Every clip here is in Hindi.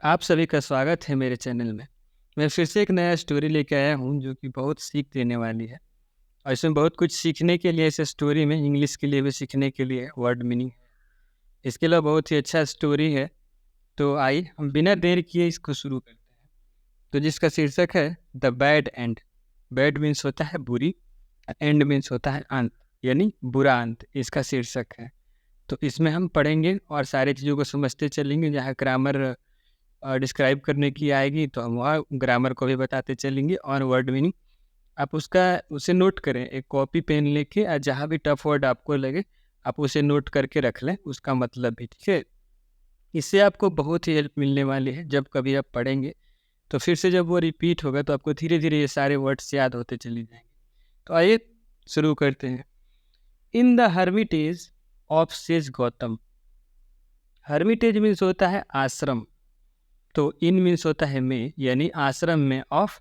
आप सभी का स्वागत है मेरे चैनल में। मैं फिर से एक नया स्टोरी लेके आया हूँ जो कि बहुत सीख देने वाली है और इसमें बहुत कुछ सीखने के लिए इस स्टोरी में इंग्लिश के लिए भी सीखने के लिए वर्ड मीनिंग है। इसके अलावा बहुत ही अच्छा स्टोरी है। तो आइए हम बिना देर किए इसको शुरू करते हैं। तो जिसका शीर्षक है the bad and. Bad means होता है बुरी, एंड मीन्स होता है अंत, यानी बुरा अंत इसका शीर्षक है। तो इसमें हम पढ़ेंगे और सारी चीज़ों को समझते चलेंगे। जहाँ ग्रामर डिस्क्राइब करने की आएगी तो हम वहाँ ग्रामर को भी बताते चलेंगे और वर्ड मीनिंग आप उसे नोट करें। एक कॉपी पेन लेके जहाँ भी टफ वर्ड आपको लगे आप उसे नोट करके रख लें, उसका मतलब भी, ठीक है। इससे आपको बहुत ही हेल्प मिलने वाली है। जब कभी आप पढ़ेंगे तो फिर से जब वो रिपीट होगा तो आपको धीरे धीरे ये सारे वर्ड्स याद होते चले जाएंगे। तो आइए शुरू करते हैं। In the Hermitage of says Gautam. Hermitage means होता है आश्रम, तो इन मीन्स होता है में, यानी आश्रम में of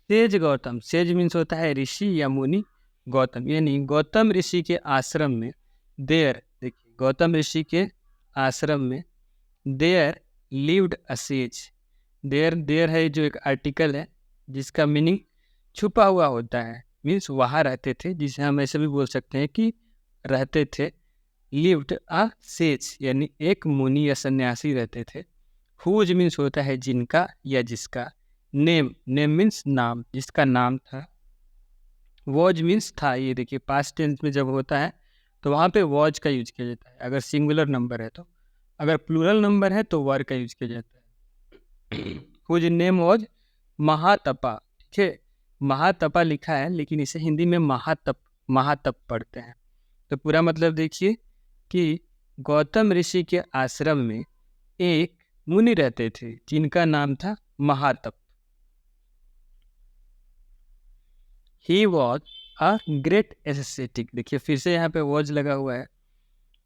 says Gautam. Says means होता है ऋषि या मुनि, गौतम यानी गौतम ऋषि के आश्रम में। देयर, देखिए गौतम ऋषि के आश्रम में there lived a sage. There there है जो एक आर्टिकल है जिसका मीनिंग छुपा हुआ होता है, मीन्स वहाँ रहते थे, जिसे हम ऐसे भी बोल सकते हैं कि रहते थे। लिव्ड अ सेज यानी एक मुनि या सन्यासी रहते थे। हुज मीन्स होता है जिनका या जिसका। नेम, नेम मीन्स नाम, जिसका नाम था। वॉज मीन्स था। ये देखिए पास्ट टेंस में जब होता है तो वहाँ पे वॉज का यूज किया जाता है अगर सिंगुलर नंबर है तो। अगर प्लूरल नंबर है तो वर का यूज किया जाता है। हुज नेम वॉज महातपा, ठीक है। महातपा लिखा है लेकिन इसे हिंदी में महातप, महातप पढ़ते हैं। तो पूरा मतलब देखिए कि गौतम ऋषि के आश्रम में एक मुनि रहते थे जिनका नाम था Mahatap. He was a great ascetic. देखिए फिर से यहाँ पे वॉज लगा हुआ है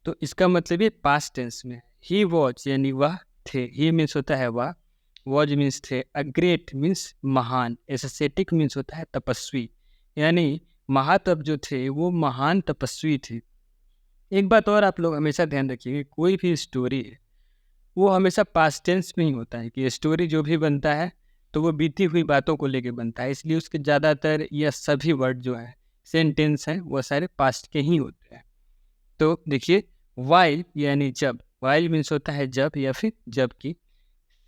तो इसका मतलब ये पास्ट टेंस में। ही वॉज यानी वह थे, ही मीन्स होता है वह, वॉज मीन्स थे, अ ग्रेट मीन्स महान, एस्थेटिक मीन्स होता है तपस्वी, यानी महातप जो थे वो महान तपस्वी थे। एक बात और आप लोग हमेशा ध्यान रखिए, कोई भी स्टोरी है वो हमेशा पास्ट टेंस में ही होता है। कि स्टोरी जो भी बनता है तो वो बीती हुई बातों को लेके बनता है, इसलिए उसके ज़्यादातर या सभी वर्ड जो है सेंटेंस हैं वो सारे पास्ट के ही होते हैं। तो देखिए वाइल यानी जब, वाइल मीन्स होता है जब या फिर जबकि।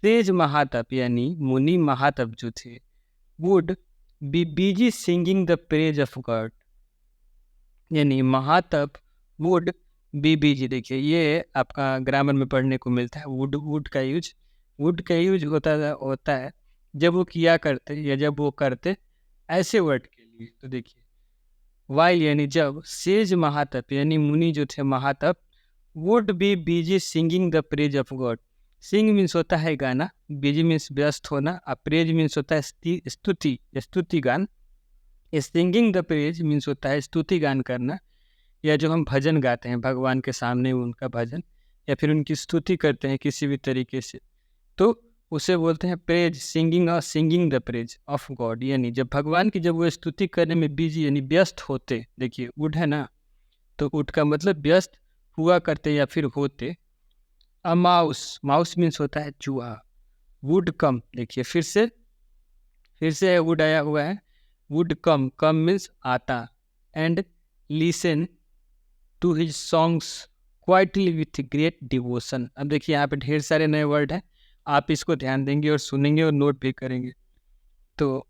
तेज महातप यानी मुनि महातप जो थे would be busy singing the praise of God, यानी महातप वुड बी बिजी। देखिए ये आपका ग्रामर में पढ़ने को मिलता है। वुड, वुड का यूज होता है जब वो किया करते या जब वो करते ऐसे वर्ड के लिए। तो देखिए वाइल यानी जब, सेज महातप यानी मुनि जो थे Mahatap, would be busy singing the praise of God. Sing means होता है गाना, बिजी मीन्स व्यस्त होना, प्रेज मीन्स होता है स्तुति, स्तुति गान। सिंगिंग द प्रेज मीन्स होता है स्तुति गान करना, या जो हम भजन गाते हैं भगवान के सामने उनका भजन या फिर उनकी स्तुति करते हैं किसी भी तरीके से, तो उसे बोलते हैं प्रेज, सिंगिंग और singing the praise of God. यानी जब भगवान की जब वो स्तुति करने में बिजी यानी व्यस्त होते, देखिए वुड है ना, तो वुड का मतलब व्यस्त हुआ करते या फिर होते। अ माउस, माउस मीन्स होता है चूहा। वुड कम, देखिए फिर से वुड आया हुआ है। वुड कम, कम मीन्स आता, and listen to his songs quietly with great devotion. अब देखिए यहाँ पे ढेर सारे नए वर्ड हैं, आप इसको ध्यान देंगे और सुनेंगे और नोट भी करेंगे। तो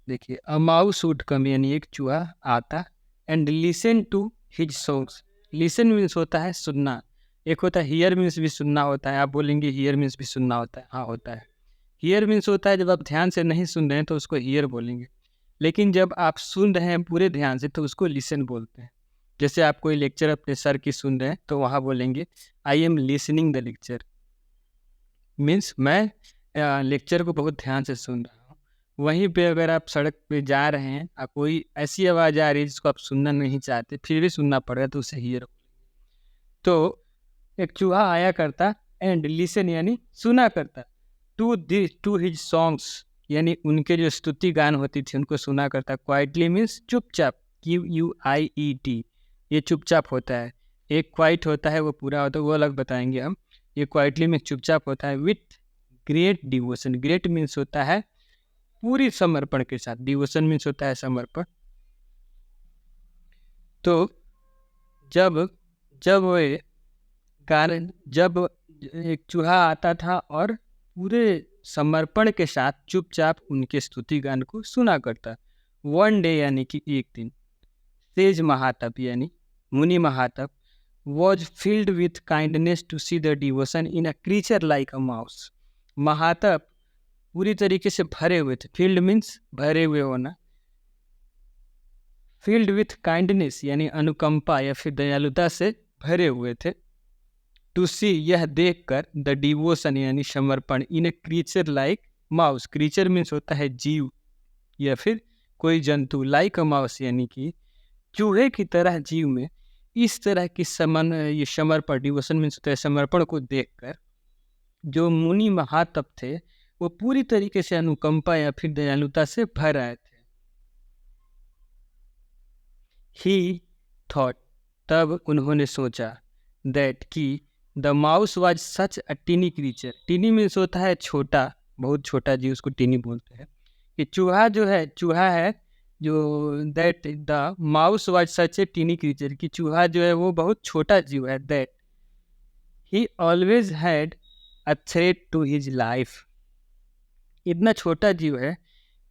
देखिए अ माउस वुड कम यानी एक चूहा आता, and listen to his songs. Listen means होता है सुनना, एक होता है हियर मीन्स भी सुनना होता है। आप बोलेंगे हियर मीन्स भी सुनना होता है, हाँ होता है। हियर मीन्स होता है जब आप ध्यान से नहीं सुन रहे हैं तो उसको हियर बोलेंगे, लेकिन जब आप सुन रहे हैं पूरे ध्यान से तो उसको लिसन बोलते हैं। जैसे आप कोई लेक्चर अपने सर की सुन रहे हैं तो वहाँ बोलेंगे I am listening the lecture, means मैं लेक्चर को बहुत ध्यान से सुन रहा हूँ। वहीं पे अगर आप सड़क पे जा रहे हैं और कोई ऐसी आवाज़ आ रही है जिसको आप सुनना नहीं चाहते फिर भी सुनना पड़ रहा है तो उसे हियर। तो एक चूहा आया करता, एंड लिसन यानी सुना करता, टू हिज सॉन्ग्स यानी उनके जो स्तुति गान होती थी उनको सुना करता। क्वाइटली मीन्स चुपचाप, QUIET, ये चुपचाप होता है। एक क्वाइट होता है वो पूरा होता है, वो अलग बताएंगे हम। ये क्वाइटली में चुपचाप होता है। With great devotion, great means होता है पूरी समर्पण के साथ, डिवोशन मीन्स होता है समर्पण। तो जब जब वे कारण जब एक चूहा आता था और पूरे समर्पण के साथ चुपचाप उनके स्तुति गान को सुना करता। वन डे यानी कि एक दिन, सेज महातप यानी मुनि महातप was filled with kindness to see the devotion in a creature like a mouse। महातप पूरी तरीके से भरे हुए थे, filled means भरे हुए होना, filled with kindness यानी अनुकंपा या फिर दयालुता से भरे हुए थे। टू सी यह देखकर, द डिवोशन यानी समर्पण, in a creature like mouse, creature means होता है जीव या फिर कोई जंतु, लाइक अ माउस यानी कि चूहे की तरह जीव में इस तरह की ये समर्पण, डिवोशन मीन्स होता है समर्पण को देखकर जो मुनि महातप थे वो पूरी तरीके से अनुकंपा या फिर दयालुता से भर आए थे। ही थॉट, तब उन्होंने सोचा, दैट कि the mouse was such a tiny creature, tiny means होता है छोटा, बहुत छोटा जीव, उसको टीनी बोलते हैं। कि चूहा है जो, that the mouse was such a tiny creature, कि चूहा जो है वो बहुत छोटा जीव है। That he always had a threat to his life, इतना छोटा जीव है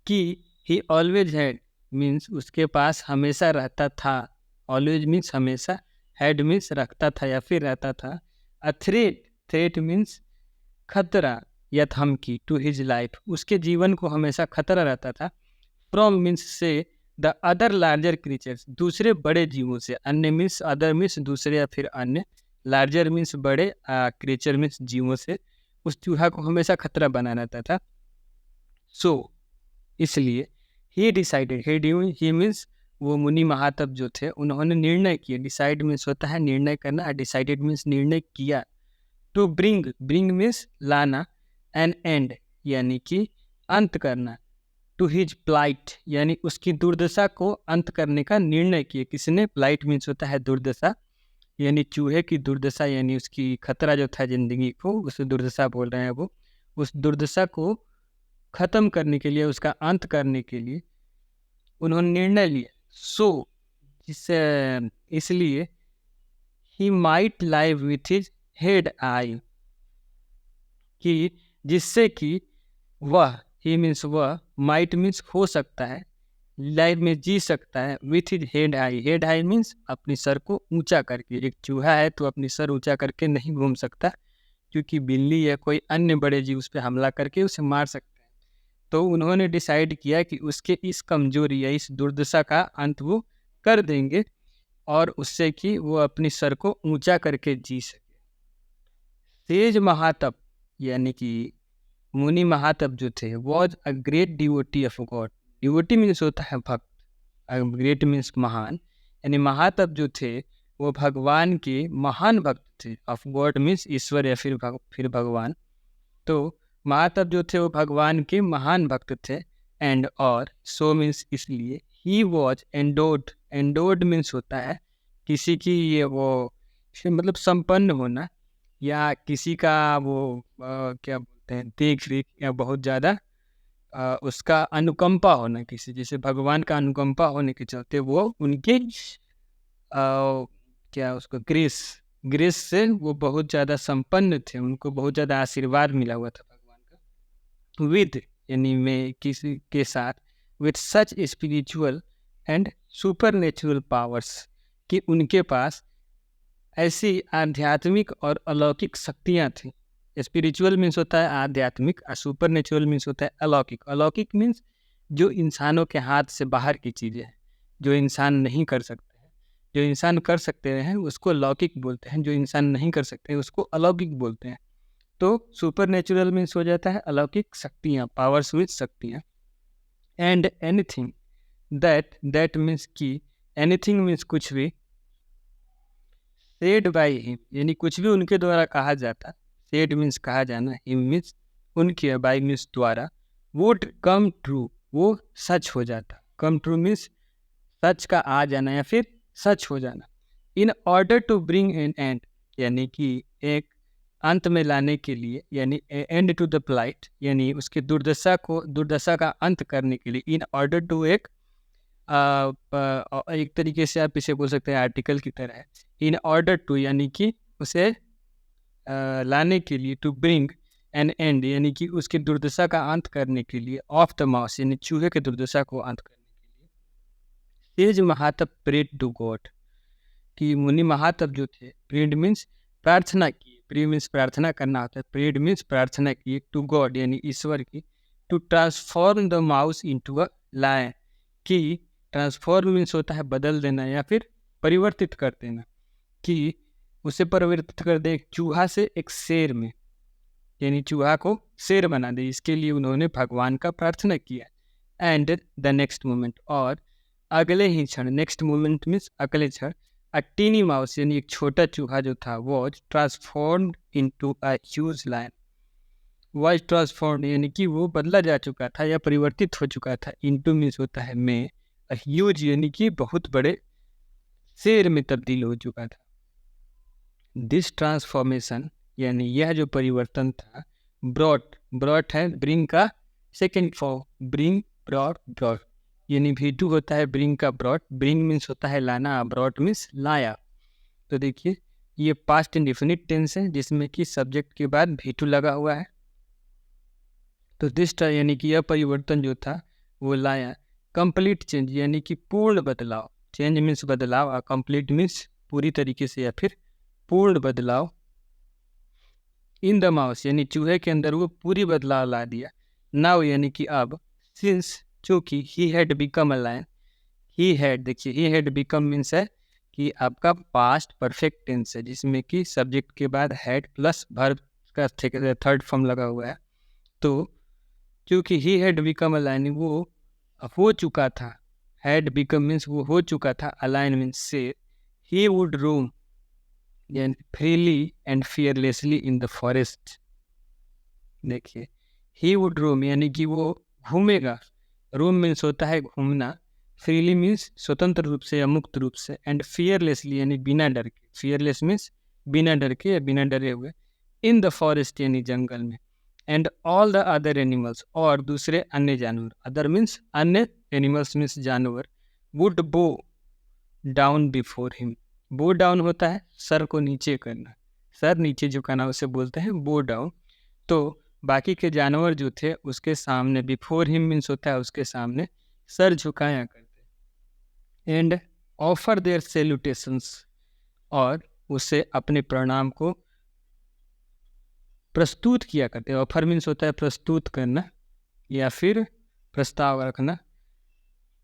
कि ही ऑलवेज हैड मीन्स उसके पास हमेशा रहता था, ऑलवेज मीन्स हमेशा, हैड मीन्स रखता था या फिर रहता था। अ थ्रेट मीन्स खतरा या धमकी, टू हिज लाइफ उसके जीवन को हमेशा खतरा रहता था। फ्रॉम मीन्स से, द अदर लार्जर क्रीचर्स दूसरे बड़े जीवों से, अन्य मीन्स अदर मीन्स दूसरे या फिर अन्य, लार्जर मीन्स बड़े, क्रीचर मीन्स जीवों से उस चूहा को हमेशा खतरा बना रहता था। सो इसलिए ही डिसाइडेड, ही मीन्स वो मुनि महातप जो थे उन्होंने निर्णय किया, डिसाइड मीन्स होता है निर्णय करना, डिसाइडेड मीन्स निर्णय किया। टू ब्रिंग मीन्स लाना, एन एंड यानी कि अंत करना, टू हिज प्लाइट यानी उसकी दुर्दशा को अंत करने का निर्णय किया। किसने? प्लाइट मीन्स होता है दुर्दशा, यानी चूहे की दुर्दशा यानी उसकी खतरा जो था जिंदगी को, उसे दुर्दशा बोल रहे हैं वो, उस दुर्दशा को खत्म करने के लिए, उसका अंत करने के लिए उन्होंने निर्णय लिया। सो इसलिए he might live with his head high, कि जिससे कि वह, ही मीन्स वह, माइट मीन्स हो सकता है, लाइफ में जी सकता है, with his head high, head high means अपनी सर को ऊंचा करके। एक चूहा है तो अपनी सर ऊंचा करके नहीं घूम सकता, क्योंकि बिल्ली या कोई अन्य बड़े जीव उस पर हमला करके उसे मार सकता है। तो उन्होंने डिसाइड किया कि उसके इस कमजोरी या इस दुर्दशा का अंत वो कर देंगे, और उससे कि वो अपनी सर को ऊंचा करके जी सके। सेज महातप यानी कि मुनि महातप जो थे, was a great devotee of God, devotee means होता है भक्त, ग्रेट मीन्स महान, यानी महातप जो थे वो भगवान के महान भक्त थे। ऑफ गॉड मीन्स ईश्वर या फिर भगवान। तो महातप जो थे वो भगवान के महान भक्त थे। एंड और सो मीन्स इसलिए, ही वॉज एंडोड मीन्स होता है किसी की ये वो मतलब संपन्न होना, या किसी का वो क्या बोलते हैं, देख रेख, या बहुत ज़्यादा उसका अनुकंपा होना किसी, जैसे भगवान का अनुकंपा होने के चलते वो उनके क्या उसको ग्रेस से वो बहुत ज़्यादा संपन्न थे, उनको बहुत ज़्यादा आशीर्वाद मिला हुआ था भगवान का। विद यानी में किसी के साथ, with such spiritual and super natural powers, कि उनके पास ऐसी आध्यात्मिक और अलौकिक शक्तियाँ थीं। स्पिरिचुअल मीन्स होता है आध्यात्मिक, और सुपर नेचुरल मीन्स होता है अलौकिक। अलौकिक मीन्स जो इंसानों के हाथ से बाहर की चीज़ें हैं, जो इंसान नहीं कर सकते हैं। जो इंसान कर सकते हैं उसको लौकिक बोलते हैं, जो इंसान नहीं कर सकते हैं उसको अलौकिक बोलते हैं। तो सुपर नेचुरल मीन्स हो जाता है अलौकिक शक्तियाँ, पावर्स विद शक्तियाँ। एंड एनीथिंग, दैट मीन्स की, एनीथिंग मीन्स कुछ भी, सेड बाई हिम यानी कुछ भी उनके द्वारा कहा जाता, सेड मीन्स कहा जाना, हिम मीन्स उनके, बाई मीन्स द्वारा, वुड कम ट्रू वो सच हो जाता। कम ट्रू मीन्स सच का आ जाना या फिर सच हो जाना। In order to bring an end यानी कि एक अंत में लाने के लिए, यानी एंड टू द प्लाइट, यानी उसके दुर्दशा का अंत करने के लिए, इन ऑर्डर टू एक तरीके से आप इसे बोल सकते हैं आर्टिकल की तरह है। इन ऑर्डर टू यानी कि उसे लाने के लिए, टू ब्रिंग एन एंड यानी कि उसकी दुर्दशा का अंत करने के लिए, ऑफ द माउस यानी चूहे के दुर्दशा को अंत करने के लिए, सेज महातप प्रेड टू गॉड, कि मुनि महातप जो थे, प्रेड मीन्स प्रार्थना की, प्रे मीन्स प्रार्थना करना होता है, प्रेड मीन्स प्रार्थना की टू गॉड यानी ईश्वर की, to transform the mouse into a lion, कि ट्रांसफॉर्म मीन्स होता है बदल देना या फिर परिवर्तित कर देना, कि उसे परिवर्तित कर दे एक चूहा से एक शेर में, यानी चूहा को शेर बना दे। इसके लिए उन्होंने भगवान का प्रार्थना किया। एंड द नेक्स्ट मोमेंट, और अगले ही क्षण, नेक्स्ट मोमेंट मीन्स अगले क्षण, अ टीनी माउस यानी एक छोटा चूहा जो था, was transformed into a huge lion, was transformed यानी कि वो बदला जा चुका था या परिवर्तित हो चुका था, इनटू मीन्स होता है में, अ ह्यूज यानी कि बहुत बड़े शेर में तब्दील हो चुका था। दिस ट्रांसफॉर्मेशन यानी यह जो परिवर्तन था, ब्रॉट है ब्रिंग का सेकेंड फॉर्म, ब्रिंग ब्रॉट यानी V2 होता है ब्रिंग का ब्रॉट, ब्रिंग मीन्स होता है लाना, ब्रॉट मीन्स लाया। तो देखिए ये पास्ट इंडेफिनिट टेंस है जिसमें कि सब्जेक्ट के बाद V2 लगा हुआ है। तो दिस यानी कि यह परिवर्तन जो था वो लाया, कंप्लीट चेंज यानी कि पूर्ण बदलाव, चेंज मीन्स बदलाव, और कंप्लीट मीन्स पूरी तरीके से या फिर पूर्ण बदलाव, इन द माउस यानी चूहे के अंदर वो पूरी बदलाव ला दिया। नाउ यानी कि अब, सिंस चूँकि he had become a lion, he had, देखिए ही हैड बिकम मीन्स है कि आपका पास्ट परफेक्ट टेंस है जिसमें कि सब्जेक्ट के बाद हैड प्लस वर्ब का थर्ड फॉर्म लगा हुआ है। तो क्योंकि he had become a lion, वो हो चुका था, हैड बिकम मीन्स वो हो चुका था, अलाइन मीन्स से, he would roam freely and fearlessly in the forest. देखिए ही वुड रोम यानी कि वो घूमेगा, रोम मीन्स होता है घूमना, फ्रीली मीन्स स्वतंत्र रूप से या मुक्त रूप से, एंड फियरलेसली यानी बिना डर के, फियरलेस मीन्स बिना डर के या बिना डरे हुए, इन द फॉरेस्ट यानी जंगल में, and all the other animals और दूसरे अन्य जानवर, अदर मीन्स अन्य, एनिमल्स मीन्स जानवर, वुड बो डाउन बिफोर हिम, बो डाउन होता है सर को नीचे करना, सर नीचे झुकाना उसे बोलते हैं बो डाउन। तो बाकी के जानवर जो थे उसके सामने, बिफोर हिम मीन्स होता है उसके सामने, सर झुकाया करते, एंड ऑफर देयर सैल्यूटेशंस, और उसे अपने प्रणाम को प्रस्तुत किया करते। ऑफर मीन्स होता है प्रस्तुत करना या फिर प्रस्ताव रखना,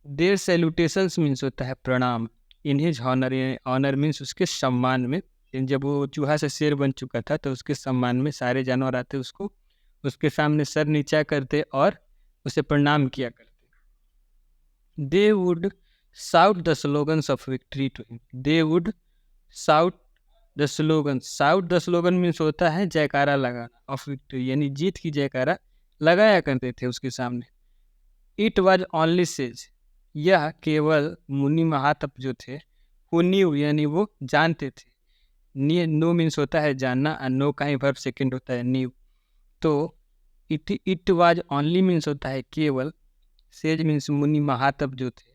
देयर सैल्यूटेशंस मीन्स होता है प्रणाम, in his honour, honour means उसके सम्मान में, जब वो चूहा से शेर बन चुका था तो उसके सम्मान में सारे जानवर आते उसको, उसके सामने सर नीचा करते और उसे प्रणाम किया करते। They would shout the slogans of victory to him, they would shout the slogan, shout the slogan means होता है जयकारा लगाना, ऑफ विक्ट्री यानी जीत की जयकारा लगाया करते थे उसके सामने। इट वॉज ओनली सेज, यह केवल मुनि महातप जो थे, हु न्यू यानी वो जानते थे, नो मीन्स होता है जानना, और नो का ही वर्ब सेकेंड होता है न्यू। तो इट वाज ओनली मीन्स होता है केवल, सेज मीन्स मुनि महातप जो थे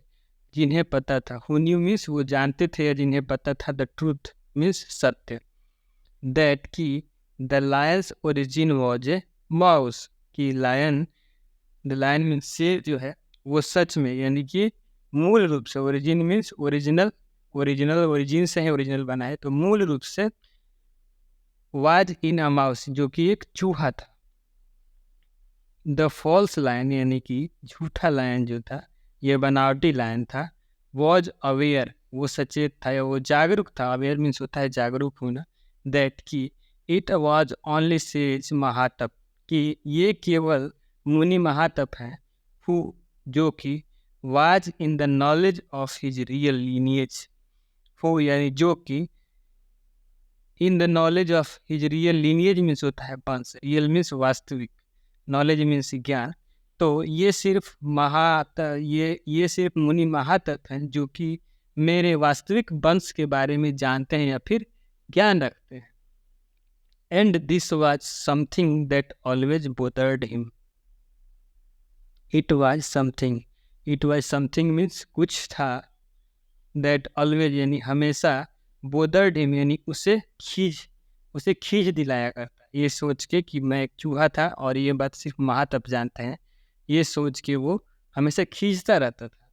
जिन्हें पता था, हु न्यू मीन्स वो जानते थे या जिन्हें पता था, द ट्रूथ मीन्स सत्य, दैट की the Lions origin was a mouse, की लायन, द लायन मीन्स शेर जो है वो सच में यानी कि मूल रूप से, ओरिजिन मीन्स ओरिजिनल, ओरिजिन से है ओरिजिनल बना है, तो मूल रूप से वाज इन अ माउस जो कि एक चूहा था। द फॉल्स लायन यानी कि झूठा लायन जो था, ये बनावटी लायन था, वॉज अवेयर वो सचेत था या वो जागरूक था, अवेयर मीन्स होता है जागरूक होना, दैट की इट वॉज ओनली सेज महातप, कि ये केवल मुनि महातप हैं, हु जो कि was in the knowledge of his real lineage, who यानी जो कि in the knowledge of his real lineage means होता है वंश, रियल मीन्स वास्तविक, नॉलेज मीन्स ज्ञान। तो ये सिर्फ ये सिर्फ मुनि महातप हैं जो कि मेरे वास्तविक वंश के बारे में जानते हैं या फिर ज्ञान रखते हैं। And this was something that always bothered him. It was something means कुछ था, दैट ऑलवेज यानी हमेशा, बोदर्ड हिम यानी उसे खींच दिलाया करता, ये सोच के कि मैं एक चूहा था और ये बात सिर्फ महातप जानते हैं, ये सोच के वो हमेशा खींचता रहता था।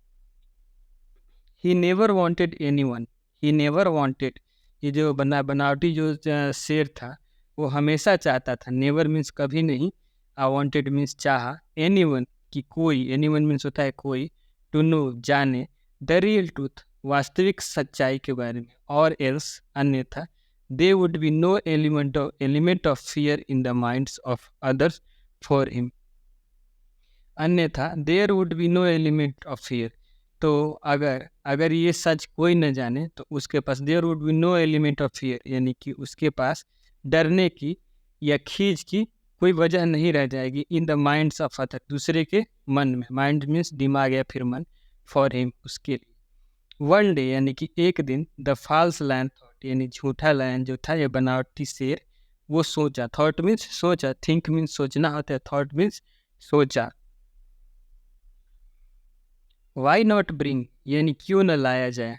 He never wanted any one, he never wanted, ये जो बनावटी जो शेर था वो हमेशा चाहता था, नेवर मीन्स कभी नहीं, आ वॉन्टेड मीन्स चाहा, एनी वन कि कोई, एनी वन मीन्स होता है कोई, टू नो जाने, द रियल ट्रूथ वास्तविक सच्चाई के बारे में, और एल्स अन्यथा, there would be no element of fear in the minds of others for him. अन्यथा there would be no element of fear, तो अगर ये सच कोई न जाने तो उसके पास there would be no element of fear, यानी कि उसके पास डरने की या खींच की कोई वजह नहीं रह जाएगी, इन द माइंड्स ऑफ अदर, दूसरे के मन में, माइंड मीन्स दिमाग या फिर मन, फॉर हिम उसके लिए। वन डे यानी कि एक दिन, द फॉल्स लायन थॉट यानी झूठा लायन जो था, ये बनावटी शेर, वो सोचा, थॉट मीन्स सोचा, थिंक मीन्स सोचना होता है, थॉट मीन्स सोचा, वाई नॉट ब्रिंग यानी क्यों न लाया जाए,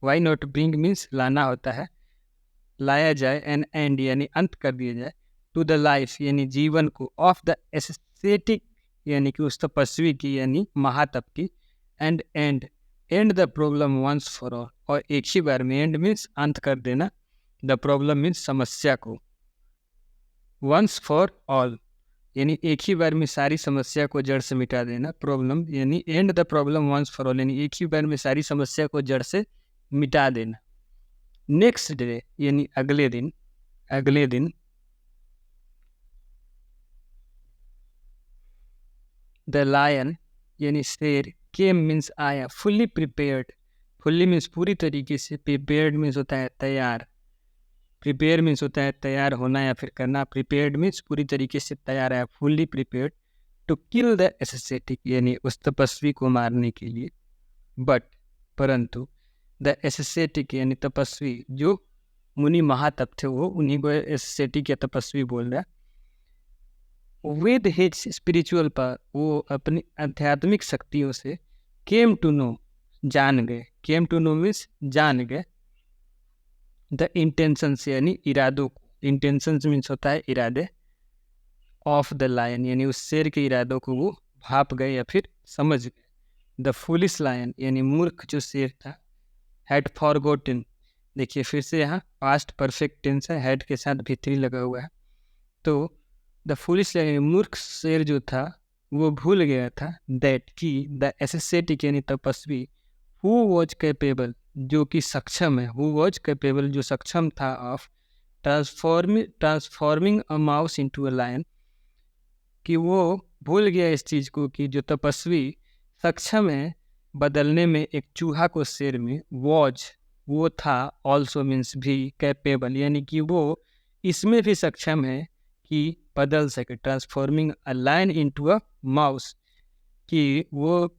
वाई नॉट ब्रिंग मीन्स लाना होता है, लाया जाए, एन एंड यानी अंत कर दिया जाए, टू द लाइफ यानी जीवन को, ऑफ द एस्थेटिक यानी कि उस तपस्वी की यानी महातप की, end the problem once for all, और एक ही बार में, एंड मीन्स अंत कर देना, द प्रॉब्लम मीन्स समस्या को, वंस फॉर ऑल यानी एक ही बार में सारी समस्या को जड़ से मिटा देना, प्रॉब्लम यानी end the problem once for all यानी एक ही बार में सारी समस्या को जड़ से मिटा देना। नेक्स्ट डे यानी अगले दिन, द लायन यानी शेर, केम मीन्स आया, फुल्ली प्रिपेयर्ड, फुल्ली मीन्स पूरी तरीके से, प्रिपेयर्ड मीन्स होता है तैयार, प्रिपेयर मीन्स होता है तैयार होना या फिर करना, प्रिपेयर्ड मीन्स पूरी तरीके से तैयार है, fully prepared, to kill the ascetic यानी उस तपस्वी को मारने के लिए, बट परंतु, द एसेसेटिक यानी तपस्वी, जो मुनि महातप थे वो उन्हीं को एसेसेटिक या तपस्वी बोल रहा है, विद हिज स्पिरिचुअल पावर, वो अपनी आध्यात्मिक शक्तियों से, केम टू नो जान गए, केम टू नो मीन्स जान गए, द इंटेंशंस यानी इरादों को, इंटेंशंस मीन्स होता है इरादे, ऑफ द लायन यानी उस शेर के इरादों को वो भाप गए या फिर समझ गए, द फुलिश लायन यानी मूर्ख जो शेर था, हैड फॉरगॉटन, देखिए फिर से यहाँ पास्ट परफेक्ट टेंस है, हैड के साथ भी लगा हुआ है, तो द फुलिश यानी मूर्ख शेर जो था वो भूल गया था, दैट की द एसेसेटिक यानी तपस्वी, हु वॉज कैपेबल जो कि सक्षम है, हु वॉज कैपेबल जो सक्षम था, of transforming a mouse into a lion, कि वो भूल गया इस चीज़ को कि जो तपस्वी सक्षम है बदलने में एक चूहा को शेर में, वॉज वो था, ऑल्सो मीन्स भी, कैपेबल यानी कि वो इसमें भी सक्षम है कि बदल सके, transforming a lion into a mouse, कि वो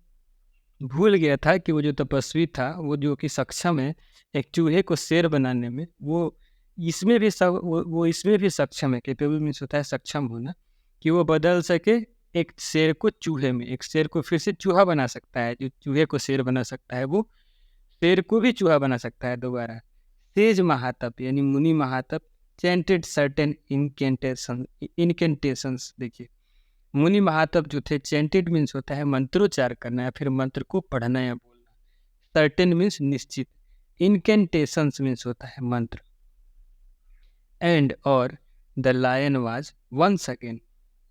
भूल गया था कि वो जो तपस्वी था वो जो कि सक्षम है एक चूहे को शेर बनाने में, वो इसमें भी वो इसमें भी सक्षम है, कैपेबल मीन्स होता है सक्षम होना, कि वो बदल सके एक शेर को चूहे में, एक शेर को फिर से चूहा बना सकता है, जो चूहे को शेर बना सकता है वो शेर को भी चूहा बना सकता है दोबारा। तेज महातप यानी मुनि महातप, चैंटेड सर्टेन इनकेंटेशंस, देखिए मुनि महातप जो थे, चैंटेड मीन्स होता है मंत्रोच्चार करना या फिर मंत्र को पढ़ना या बोलना, सर्टेन मीन्स निश्चित, इनकेंटेशंस मीन्स होता है मंत्र, एंड और the lion was once again,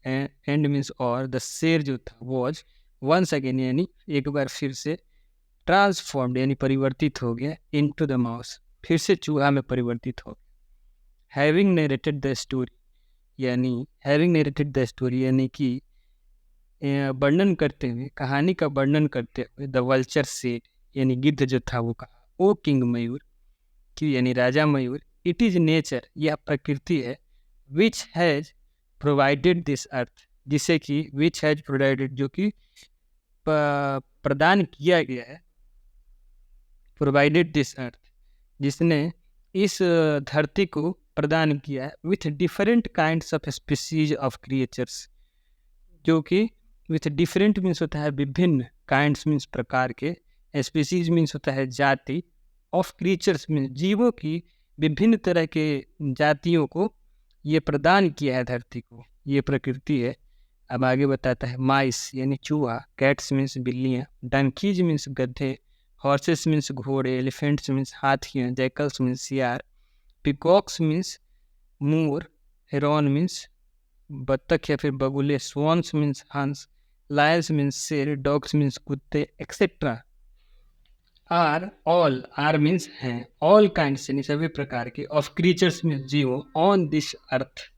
and means और, द शेर जो था वॉज वंस अगेन यानी एक बार फिर से, ट्रांसफॉर्म्ड यानी परिवर्तित हो गया, इनटू द माउस फिर से चूहा में परिवर्तित हो गया, हैविंग नरेटेड द स्टोरी यानी हैविंग नरेटेड द स्टोरी यानी कि वर्णन करते हुए, कहानी का वर्णन करते हुए, द वल्चर सेड यानी गिद्ध जो था वो कहा, ओ किंग मयूर की यानी राजा मयूर, इट इज नेचर यह प्रकृति है, which has provided this earth जिसे कि विच हैज प्रोवाइडेड जो कि प्रदान किया गया है, प्रोवाइडेड दिस अर्थ जिसने इस धरती को प्रदान किया है with different kinds of species of creatures, जो कि विथ डिफरेंट मीन्स होता है विभिन्न, काइंड्स मीन्स प्रकार के, स्पीसीज मीन्स होता है जाति, ऑफ क्रिएचर्स मीन्स जीवों की विभिन्न तरह के जातियों को ये प्रदान किया है धरती को, ये प्रकृति है। अब आगे बताता है माइस यानी चूहा, कैट्स मीन्स बिल्लियाँ, डंकीज मीन्स गधे, हॉर्सेस मीन्स घोड़े, एलिफेंट्स मीन्स हाथियाँ, जैकल्स मीन्स सियार, पिकॉक्स मीन्स मोर, हेरॉन मीन्स बत्तख या फिर बगुले, स्वॉन्स मीन्स हंस, लायंस मीन्स शेर, डॉग्स मीन्स कुत्ते, et cetera are all, are means हैं, ऑल काइंड्स यानी सभी प्रकार के, ऑफ क्रीचर्स मीन्स जीवो, ऑन दिस अर्थ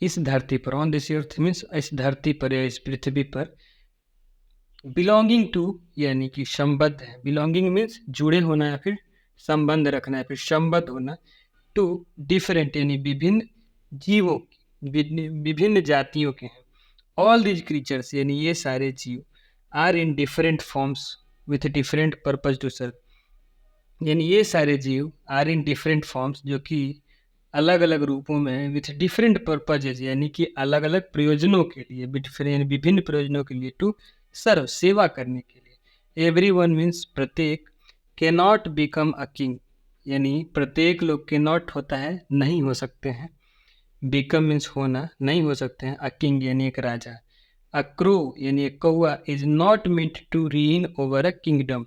इस धरती पर, ऑन दिस अर्थ मीन्स इस धरती पर या इस पृथ्वी पर, बिलोंगिंग टू यानी कि संबद्ध है, बिलोंगिंग मीन्स जुड़े होना या फिर संबंध रखना या फिर संबद्ध होना, टू डिफरेंट यानी विभिन्न जीवों, विभिन्न जातियों के हैं, ऑल दिज क्रीचर्स यानी ये सारे जीव, are in different forms with different purpose to serve, यानी ये सारे जीव आर इन डिफरेंट फॉर्म्स जो कि अलग अलग रूपों में, विथ डिफरेंट पर्पजेज यानी कि अलग अलग प्रयोजनों के लिए, यानी विभिन्न प्रयोजनों के लिए, टू सर्व सेवा करने के लिए, एवरी वन मीन्स प्रत्येक, के नॉट बिकम अ किंग यानी प्रत्येक लोग के नॉट होता है नहीं हो सकते हैं, बिकम मीन्स होना, नहीं हो सकते हैं, अ किंग यानी एक राजा, अ क्रो यानी एक कौआ, is not meant to reign over a kingdom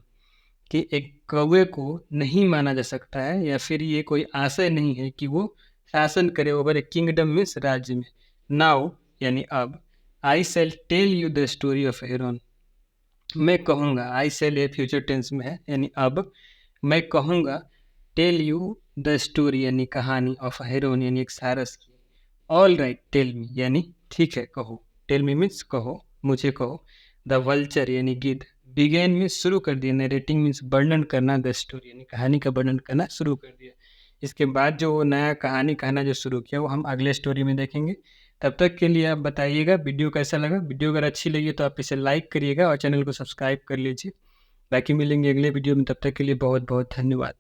कि एक कौवे को नहीं माना जा सकता है या फिर ये कोई आशय नहीं है कि वो शासन करे ओवर ए किंगडम मीन्स राज्य में। नाउ यानी अब, I shall tell you the story of heron, मैं कहूँगा, आई सेल ये फ्यूचर टेंस में है यानी अब मैं कहूँगा, टेल यू द स्टोरी यानी कहानी, ऑफ हेरोन यानी एक सारस की, ऑल राइट टेल मी यानी ठीक है कहो, टेल मी मीन्स कहो, मुझे कहो, द वल्चर यानी गिद्ध, बिगेन मीन्स शुरू कर दिया, नरेटिंग मीन्स वर्णन करना, द स्टोरी यानी कहानी का वर्णन करना शुरू कर दिया। इसके बाद जो वो नया कहानी कहना जो शुरू किया वो हम अगले स्टोरी में देखेंगे। तब तक के लिए आप बताइएगा वीडियो कैसा लगा, वीडियो अगर अच्छी लगी तो आप इसे लाइक करिएगा और चैनल को सब्सक्राइब कर लीजिए। बाकी मिलेंगे अगले वीडियो में, तब तक के लिए बहुत बहुत धन्यवाद।